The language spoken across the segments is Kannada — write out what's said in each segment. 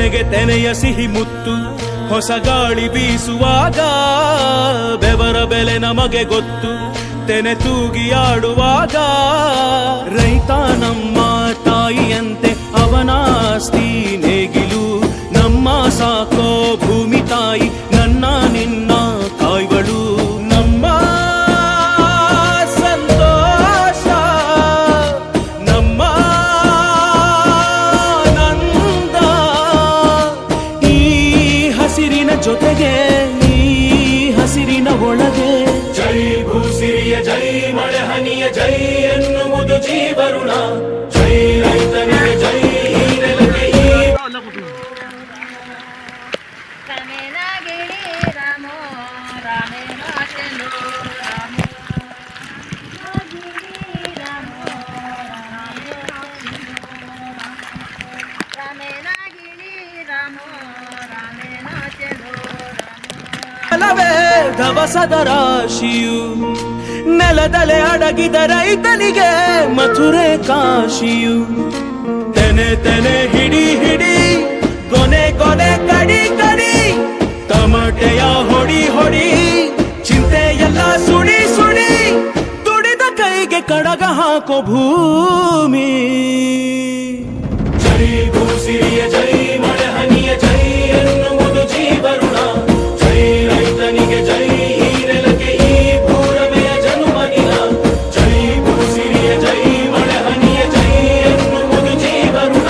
ಕೊನೆಗೆ ತೆನೆಯ ಸಿಹಿ ಮುತ್ತು ಹೊಸ ಗಾಳಿ ಬೀಸುವಾಗ ಬೆವರ ಬೆಲೆ ನಮಗೆ ಗೊತ್ತು ತೆನೆ ತೂಗಿ ಆಡುವಾಗ ರೈತ ನಮ್ಮ ತಾಯಿಯಂತೆ ಅವನಾಸ್ತಿ ನೇಗಿಲು ನಮ್ಮ ಸಾಕೋ ಭೂಮಿ ತಾಯಿ ನನ್ನ ನಿನ್ನ ಕಾಯ್ಗಳು ನಮ್ಮ ಸಂತೋಷ ನಮ್ಮ ನಂದ ಈ ಹಸಿರಿನ ಜೊತೆಗೆ ಈ ಹಸಿರಿನ ಒಳಗೆ ಜೈ ಭೂಸಿರಿಯ ಜೈ ಮಳೆ ಹನಿಯ ಜೈ ಎನ್ನುವುದು ಜೀವರುಣ ಜೈ ರೈತನಿಗೆ ಜೈ ನೆಲಕ್ಕೆ ಧವಸದ ರಾಶಿಯು ನೆಲದಲೆ ಅಡಗಿದ ರೈತನಿಗೆ ಮಥುರೆ ಕಾಶಿಯು ತೆನೆ ತೆನೆ ಹಿಡಿ ಹಿಡಿ ಕೊನೆ ಕೊನೆ ಕಡಿ ಕಡಿ ತಮಟೆಯ ಹೊಡಿ ಹೊಡಿ ಚಿಂತೆ ಎಲ್ಲ ಸುಡಿ ಸುಡಿ ದುಡಿದ ಕೈಗೆ ಕಡಗ ಹಾಕೋ ಭೂಮಿ ಜೈ ಭೂಸಿರಿಯ ಜೈ ಮಳೆ ಹನಿಯ ಜೈ ಎನ್ನುವುದು ಜೀವರುಣ ಜೈ ರೈತನಿಗೆ ಜೈ ನೆಲಕ್ಕೆ ಈ ಪೂರಮೆಯ ಜನುಮದಿನ ಜೈ ಭೂಸಿರಿಯ ಜೈ ಮಳೆ ಹನಿಯ ಜೈ ಎನ್ನುವುದು ಜೀವರುಣ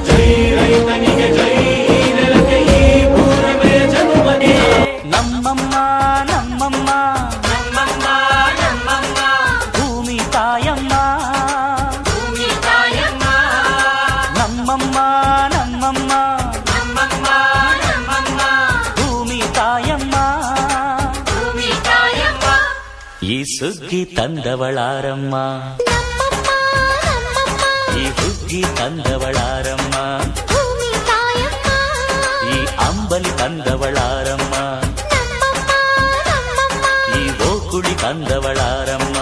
ಜೈ ರೈತನಿಗೆ ಜೈ ನೆಲಕ್ಕೆ ಈ ಪೂರಮೆಯ ಜನುಮದಿನ ನಮ್ಮಮ್ಮ ನಮ್ಮಮ್ಮ ನಮ್ಮಮ್ಮ ನಮ್ಮಮ್ಮ ಭೂಮಿ ತಾಯಮ್ಮ ಭೂಮಿ ತಾಯಮ್ಮ ನಮ್ಮಮ್ಮ ನಮ್ಮಮ್ಮ ನಮ್ಮಮ್ಮ ನಮ್ಮಮ್ಮ ಭೂಮಿ ತಾಯಮ್ಮ ಭೂಮಿ ತಾಯಮ್ಮ ಈ ಸುಗ್ಗಿ ತಂದವಳಾರಮ್ಮ ಈ ಹುಗ್ಗಿ ತಂದವಳಾರಮ್ಮ ಈ ಅಂಬಲಿ ತಂದವಳಾರಮ್ಮ ಈ ಓಕುಳಿ ತಂದವಳಾರಮ್ಮ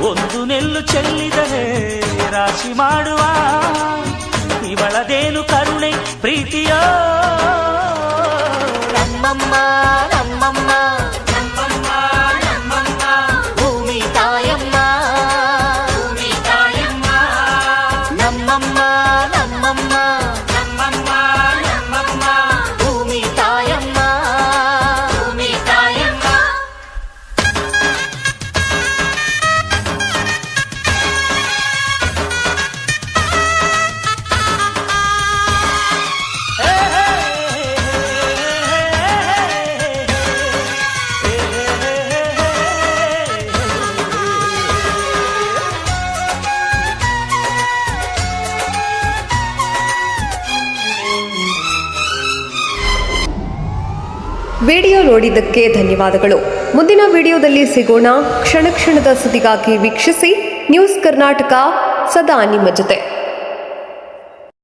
ಒಂದು ನೆಲ್ಲು ಚೆಲ್ಲಿದರೆ ರಾಶಿ ಮಾಡುವ ಇವಳದೇನು ಕರುಣೆ ಪ್ರೀತಿಯೋ ನಮ್ಮಮ್ಮ ನಮ್ಮಮ್ಮ ನಮ್ಮಮ್ಮ ನಮ್ಮಮ್ಮ ಭೂಮಿ ತಾಯಮ್ಮ ಭೂಮಿ ತಾಯಮ್ಮ ನಮ್ಮಮ್ಮ ನಮ್ಮಮ್ಮ ನಮ್ಮಮ್ಮ ನಮ್ಮಮ್ಮ ಭೂಮಿ ತಾಯಮ್ಮ ಭೂಮಿ ತಾಯಮ್ಮ ವಿಡಿಯೋ ನೋಡಿದ್ದಕ್ಕೆ ಧನ್ಯವಾದಗಳು. ಮುಂದಿನ ವಿಡಿಯೋದಲ್ಲಿ ಸಿಗೋಣ. ಕ್ಷಣ ಕ್ಷಣದ ಸುದ್ದಿಗಾಗಿ ವೀಕ್ಷಿಸಿ ನ್ಯೂಸ್ ಕರ್ನಾಟಕ, ಸದಾ ನಿಮ್ಮ ಜೊತೆ.